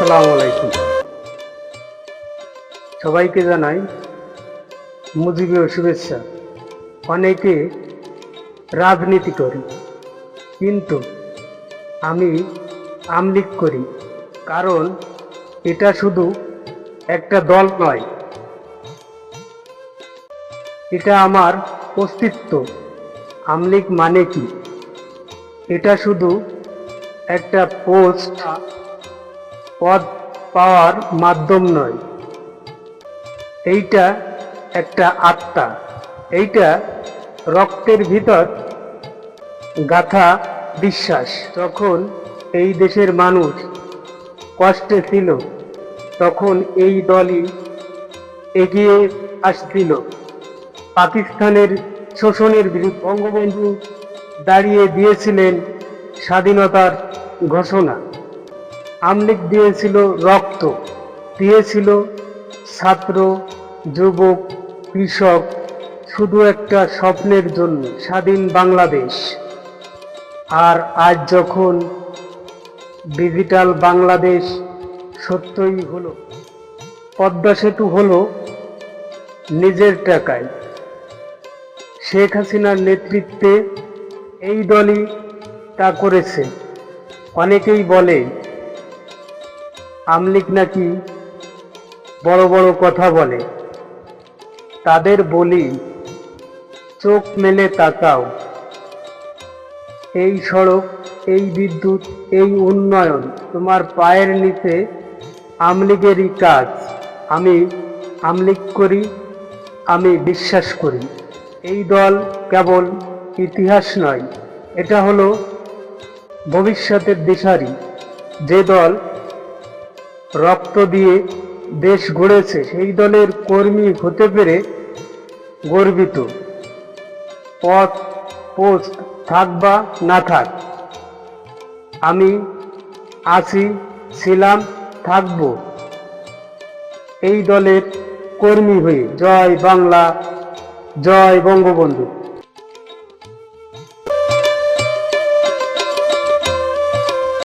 আসসালামু আলাইকুম। সবাইকে জানাই মুজিবীয় শুভেচ্ছা। অনেকে রাজনীতি করে, কিন্তু আমি আমলিগ করি, কারণ এটা শুধু একটা দল নয়, এটা আমার অস্তিত্ব। আমলিগ মানে কি? এটা শুধু একটা পোস্ট, পদ পাওয়ার মাধ্যম নয়, এইটা একটা আত্মা। এইটা রক্তের ভিতর গাথা বিশ্বাস। যখন এই দেশের মানুষ কষ্টে ছিল, তখন এই দলই এগিয়ে আসছিল পাকিস্তানের শোষণের বিরুদ্ধে। বঙ্গবন্ধু দাঁড়িয়ে দিয়েছিলেন স্বাধীনতার ঘোষণা। আমলিগ দিয়েছিল রক্ত, দিয়েছিল ছাত্র, যুবক, কৃষক, শুধু একটা স্বপ্নের জন্য, স্বাধীন বাংলাদেশ। আর আজ যখন ডিজিটাল বাংলাদেশ সত্যই হলো, পদ্মা সেতু হলো নিজের টাকায়, শেখ হাসিনার নেতৃত্বে এই দলই তা করেছে। অনেকেই বলে আমলিগ নাকি বড় বড় কথা বলে। তাদের বলি, চোখ মেলে তাকাও। এই সড়ক, এই বিদ্যুৎ, এই উন্নয়ন তোমার পায়ের নিচে আমলিগেরই কাজ। আমি আমলিগ করি, আমি বিশ্বাস করি এই দল কেবল ইতিহাস নয়, এটা হলো ভবিষ্যতের দিশারি। যে দল রক্ত দিয়ে দেশ গড়েছে, সেই দলের কর্মী হতে পেরে গর্বিত। পথ পোস্ট থাক বা না থাক, আমি আছি, ছিলাম, থাকবো এই দলের কর্মী হয়ে। জয় বাংলা, জয় বঙ্গবন্ধু।